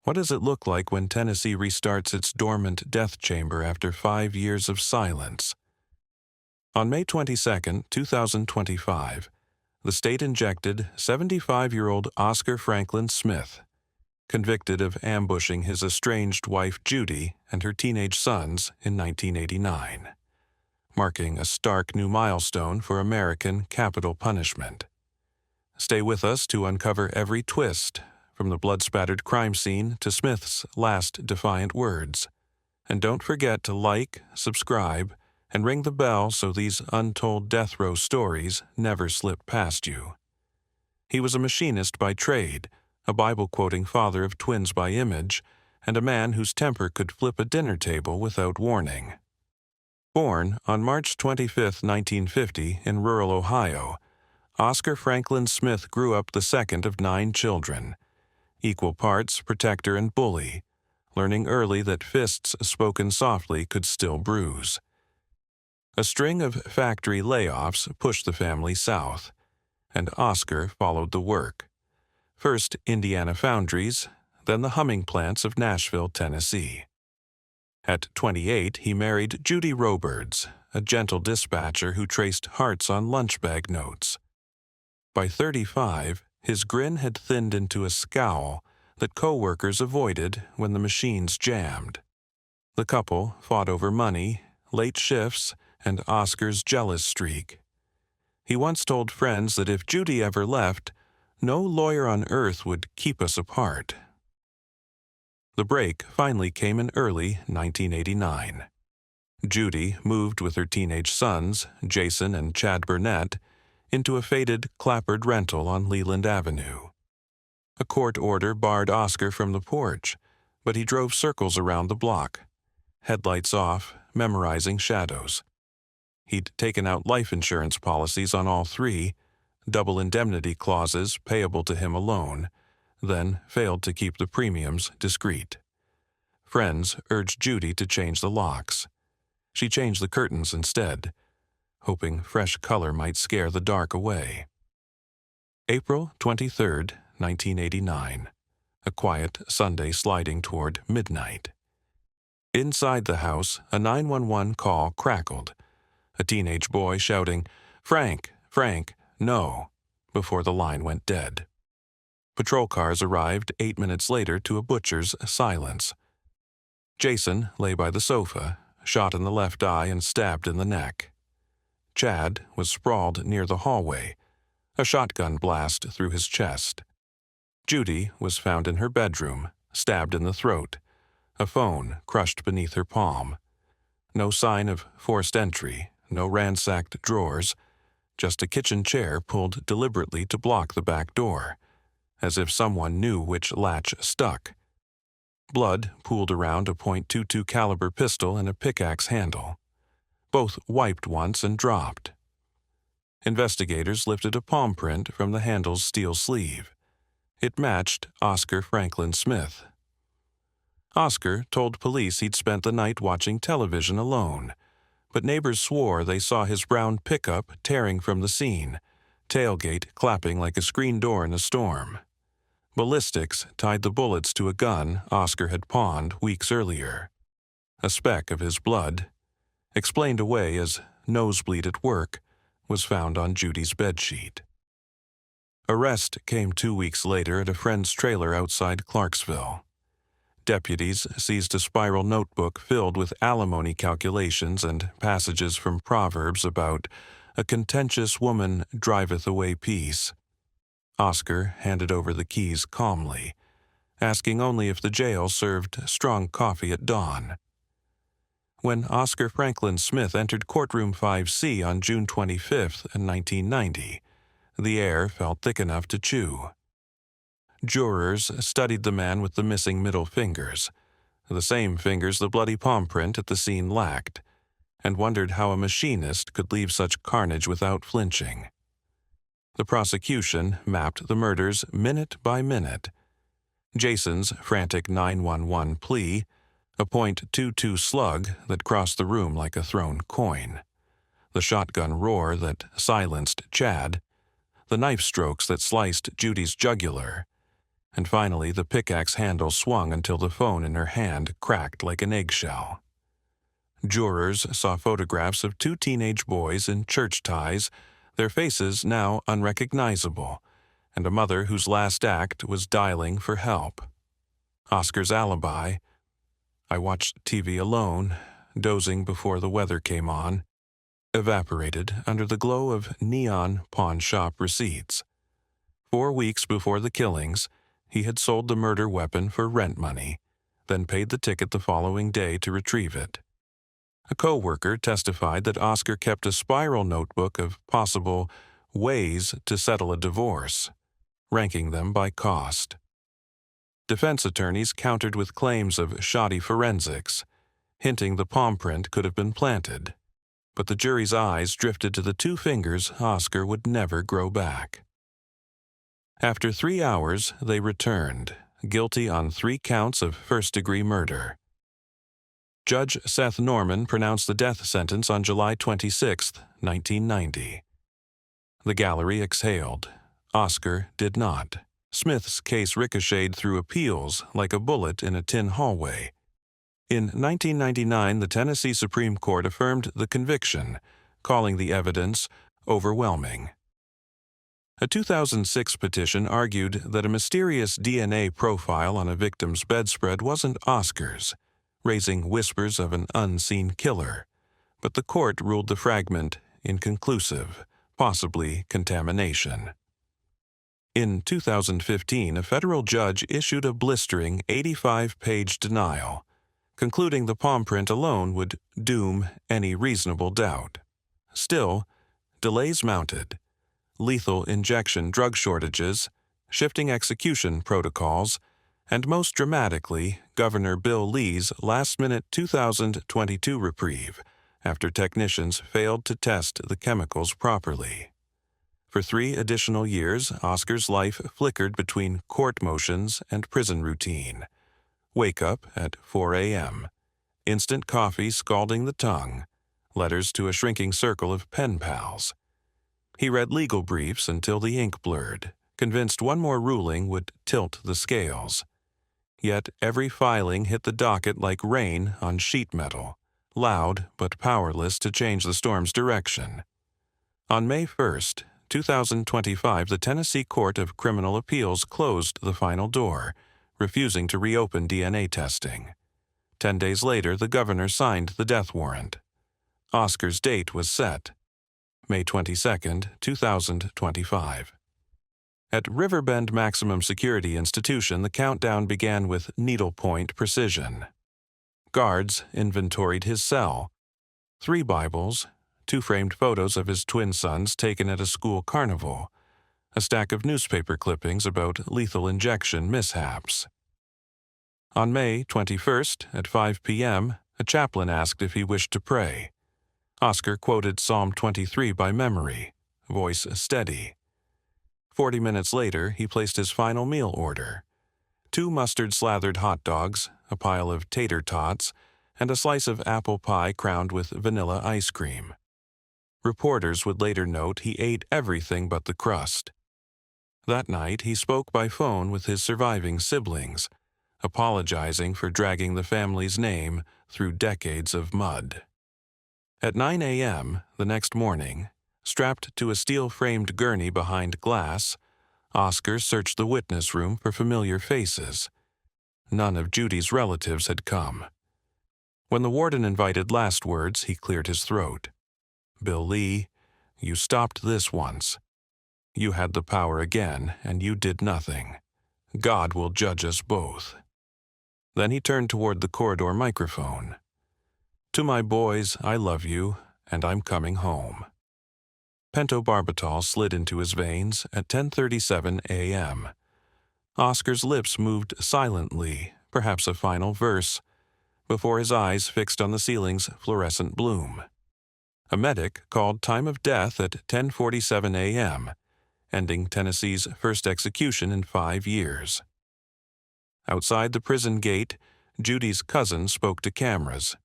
What does it look like when Tennessee restarts its dormant death chamber after 5 years of silence? On May 22, 2025, the state injected 75-year-old Oscar Franklin Smith, convicted of ambushing his estranged wife Judy and her teenage sons in 1989, marking a stark new milestone for American capital punishment. Stay with us to uncover every twist, from the blood-spattered crime scene to Smith's last defiant words. And don't forget to like, subscribe, and ring the bell so these untold death row stories never slip past you. He was a machinist by trade, a Bible-quoting father of twins by image, and a man whose temper could flip a dinner table without warning. Born on March 25, 1950, in rural Ohio, Oscar Franklin Smith grew up the second of 9 children, equal parts protector and bully, learning early that fists spoken softly could still bruise. A string of factory layoffs pushed the family south, and Oscar followed the work. First Indiana Foundries, then the humming plants of Nashville, Tennessee. At 28, he married Judy Roberts, a gentle dispatcher who traced hearts on lunch bag notes. By 35, his grin had thinned into a scowl that co-workers avoided when the machines jammed. The couple fought over money, late shifts, and Oscar's jealous streak. He once told friends that if Judy ever left, no lawyer on earth would keep us apart. The break finally came in early 1989. Judy moved with her teenage sons, Jason and Chad Burnett, into a faded, clapboard rental on Leland Avenue. A court order barred Oscar from the porch, but he drove circles around the block, headlights off, memorizing shadows. He'd taken out life insurance policies on all 3, double indemnity clauses payable to him alone, then failed to keep the premiums discreet. Friends urged Judy to change the locks. She changed the curtains instead, hoping fresh color might scare the dark away. April 23, 1989. A quiet Sunday sliding toward midnight. Inside the house, a 911 call crackled, a teenage boy shouting, "Frank, Frank, no," before the line went dead. Patrol cars arrived 8 minutes later to a butcher's silence. Jason lay by the sofa, shot in the left eye and stabbed in the neck. Chad was sprawled near the hallway, a shotgun blast through his chest. Judy was found in her bedroom, stabbed in the throat, a phone crushed beneath her palm. No sign of forced entry, no ransacked drawers, just a kitchen chair pulled deliberately to block the back door, as if someone knew which latch stuck. Blood pooled around a .22 caliber pistol and a pickaxe handle. Both wiped once and dropped. Investigators lifted a palm print from the handle's steel sleeve. It matched Oscar Franklin Smith. Oscar told police he'd spent the night watching television alone, but neighbors swore they saw his brown pickup tearing from the scene, tailgate clapping like a screen door in a storm. Ballistics tied the bullets to a gun Oscar had pawned weeks earlier. A speck of his blood, explained away as nosebleed at work, was found on Judy's bedsheet. Arrest came 2 weeks later at a friend's trailer outside Clarksville. Deputies seized a spiral notebook filled with alimony calculations and passages from Proverbs about "a contentious woman driveth away peace." Oscar handed over the keys calmly, asking only if the jail served strong coffee at dawn. When Oscar Franklin Smith entered courtroom 5C on June 25, 1990, the air felt thick enough to chew. Jurors studied the man with the missing middle fingers, the same fingers the bloody palm print at the scene lacked, and wondered how a machinist could leave such carnage without flinching. The prosecution mapped the murders minute by minute. Jason's frantic 911 plea, a .22 slug that crossed the room like a thrown coin, the shotgun roar that silenced Chad, the knife strokes that sliced Judy's jugular, And finally, the pickaxe handle swung until the phone in her hand cracked like an eggshell. Jurors saw photographs of two teenage boys in church ties, their faces now unrecognizable, and a mother whose last act was dialing for help. Oscar's alibi: "I watched TV alone, dozing before the weather came on," evaporated under the glow of neon pawn shop receipts. 4 weeks before the killings, he had sold the murder weapon for rent money, then paid the ticket the following day to retrieve it. A co-worker testified that Oscar kept a spiral notebook of possible ways to settle a divorce, ranking them by cost. Defense attorneys countered with claims of shoddy forensics, hinting the palm print could have been planted. But the jury's eyes drifted to the 2 fingers Oscar would never grow back. After 3 hours, they returned, guilty on 3 counts of first-degree murder. Judge Seth Norman pronounced the death sentence on July 26, 1990. The gallery exhaled. Oscar did not. Smith's case ricocheted through appeals like a bullet in a tin hallway. In 1999, the Tennessee Supreme Court affirmed the conviction, calling the evidence overwhelming. A 2006 petition argued that a mysterious DNA profile on a victim's bedspread wasn't Oscar's, raising whispers of an unseen killer, but the court ruled the fragment inconclusive, possibly contamination. In 2015, a federal judge issued a blistering 85-page denial, concluding the palm print alone would doom any reasonable doubt. Still, delays mounted. Lethal injection drug shortages, shifting execution protocols, and most dramatically, Governor Bill Lee's last-minute 2022 reprieve after technicians failed to test the chemicals properly. For 3 additional years, Oscar's life flickered between court motions and prison routine. Wake up at 4 a.m., instant coffee scalding the tongue, letters to a shrinking circle of pen pals. He read legal briefs until the ink blurred, convinced one more ruling would tilt the scales. Yet every filing hit the docket like rain on sheet metal, loud but powerless to change the storm's direction. On May 1, 2025, the Tennessee Court of Criminal Appeals closed the final door, refusing to reopen DNA testing. 10 days later, the governor signed the death warrant. Oscar's date was set: May 22, 2025. At Riverbend Maximum Security Institution, the countdown began with needlepoint precision. Guards inventoried his cell: 3 Bibles, 2 framed photos of his twin sons taken at a school carnival, a stack of newspaper clippings about lethal injection mishaps. On May 21 at 5 p.m., a chaplain asked if he wished to pray. Oscar quoted Psalm 23 by memory, voice steady. 40 minutes later, he placed his final meal order: 2 mustard-slathered hot dogs, a pile of tater tots, and a slice of apple pie crowned with vanilla ice cream. Reporters would later note he ate everything but the crust. That night, he spoke by phone with his surviving siblings, apologizing for dragging the family's name through decades of mud. At 9 a.m. the next morning, strapped to a steel-framed gurney behind glass, Oscar searched the witness room for familiar faces. None of Judy's relatives had come. When the warden invited last words, he cleared his throat. "Bill Lee, you stopped this once. You had the power again, and you did nothing. God will judge us both." Then he turned toward the corridor microphone. "To my boys, I love you, and I'm coming home." Pentobarbital slid into his veins at 10:37 a.m. Oscar's lips moved silently, perhaps a final verse, before his eyes fixed on the ceiling's fluorescent bloom. A medic called time of death at 10:47 a.m., ending Tennessee's first execution in 5 years. Outside the prison gate, Judy's cousin spoke to cameras.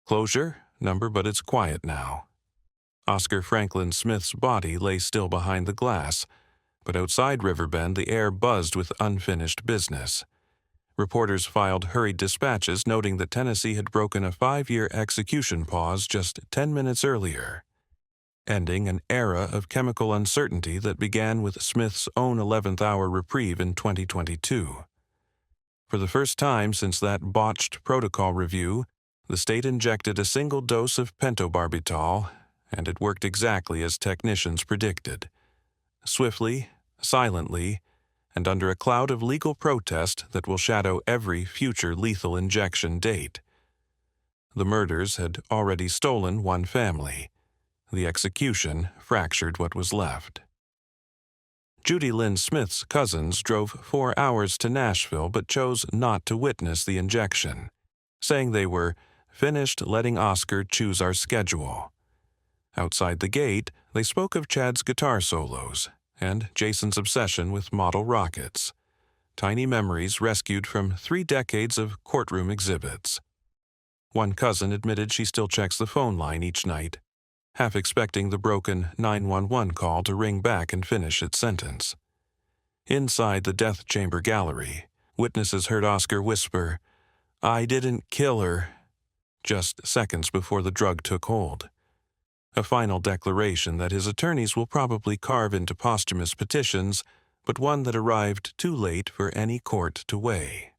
"Closure? Number, but it's quiet now." Oscar Franklin Smith's body lay still behind the glass, But outside Riverbend, the air buzzed with unfinished business. Reporters filed hurried dispatches noting that Tennessee had broken a 5-year execution pause just 10 minutes earlier, ending an era of chemical uncertainty that began with Smith's own 11th-hour reprieve in 2022. For the first time since that botched protocol review, the state injected a single dose of pentobarbital, and it worked exactly as technicians predicted. Swiftly, silently, and under a cloud of legal protest that will shadow every future lethal injection date. The murders had already stolen one family. The execution fractured what was left. Judy Lynn Smith's cousins drove 4 hours to Nashville but chose not to witness the injection, saying they were finished letting Oscar choose our schedule. Outside the gate, they spoke of Chad's guitar solos and Jason's obsession with model rockets, tiny memories rescued from 3 decades of courtroom exhibits. One cousin admitted she still checks the phone line each night, half expecting the broken 911 call to ring back and finish its sentence. Inside the death chamber gallery, witnesses heard Oscar whisper, "I didn't kill her," just seconds before the drug took hold. A final declaration that his attorneys will probably carve into posthumous petitions, but one that arrived too late for any court to weigh.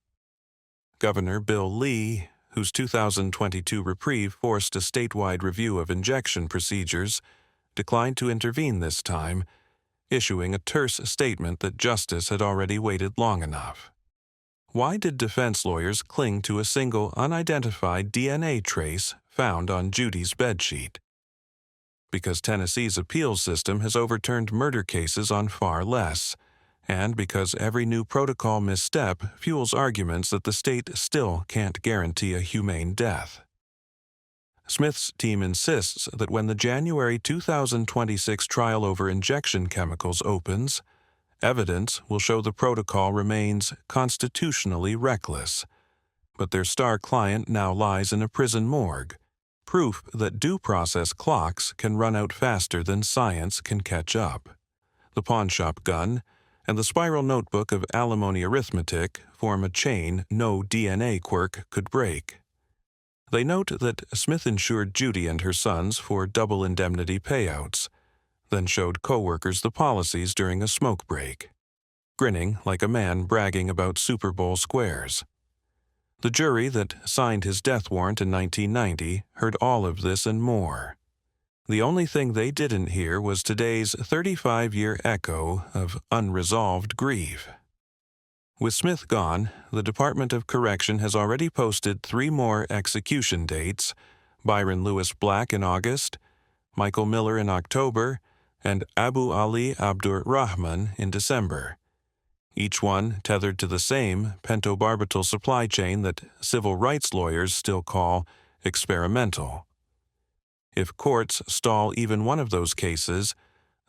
Governor Bill Lee, whose 2022 reprieve forced a statewide review of injection procedures, declined to intervene this time, issuing a terse statement that justice had already waited long enough. Why did defense lawyers cling to a single unidentified DNA trace found on Judy's bedsheet? Because Tennessee's appeals system has overturned murder cases on far less, and because every new protocol misstep fuels arguments that the state still can't guarantee a humane death. Smith's team insists that when the January 2026 trial over injection chemicals opens, evidence will show the protocol remains constitutionally reckless, but their star client now lies in a prison morgue, proof that due process clocks can run out faster than science can catch up. The pawnshop gun and the spiral notebook of alimony arithmetic form a chain no DNA quirk could break. They note that Smith insured Judy and her sons for double indemnity payouts, then showed coworkers the policies during a smoke break, grinning like a man bragging about Super Bowl squares. The jury that signed his death warrant in 1990 heard all of this and more. The only thing they didn't hear was today's 35-year echo of unresolved grief. With Smith gone, the Department of Correction has already posted 3 more execution dates: Byron Lewis Black in August, Michael Miller in October, and Abu Ali Abdur Rahman in December. Each one tethered to the same pentobarbital supply chain that civil rights lawyers still call experimental. If courts stall even one of those cases,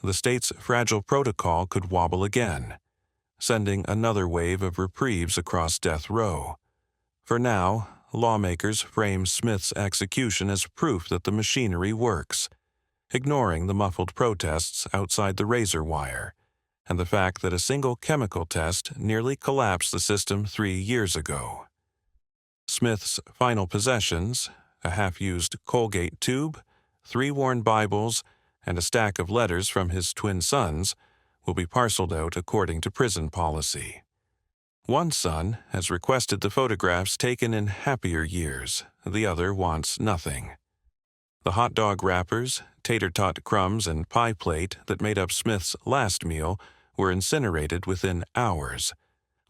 the state's fragile protocol could wobble again, sending another wave of reprieves across death row. For now, lawmakers frame Smith's execution as proof that the machinery works, ignoring the muffled protests outside the razor wire and the fact that a single chemical test nearly collapsed the system 3 years ago. Smith's final possessions, a half-used Colgate tube, 3 worn Bibles, and a stack of letters from his twin sons, will be parceled out according to prison policy. One son has requested the photographs taken in happier years, the other wants nothing. The hot dog wrappers, tater tot crumbs, and pie plate that made up Smith's last meal were incinerated within hours,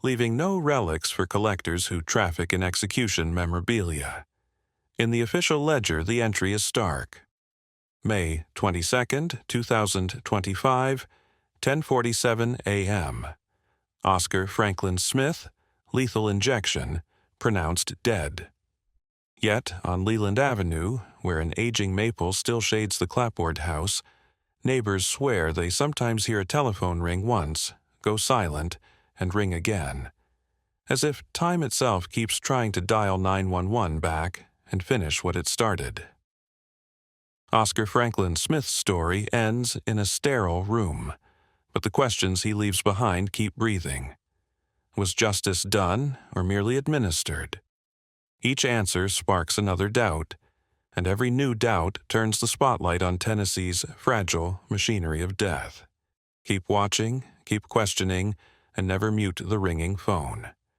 leaving no relics for collectors who traffic in execution memorabilia. In the official ledger, the entry is stark. May 22, 2025, 10:47 a.m. Oscar Franklin Smith, lethal injection, pronounced dead. Yet, on Leland Avenue, where an aging maple still shades the clapboard house, neighbors swear they sometimes hear a telephone ring once, go silent, and ring again, as if time itself keeps trying to dial 911 back and finish what it started. Oscar Franklin Smith's story ends in a sterile room, but the questions he leaves behind keep breathing. Was justice done or merely administered? Each answer sparks another doubt, and every new doubt turns the spotlight on Tennessee's fragile machinery of death. Keep watching, keep questioning, and never mute the ringing phone.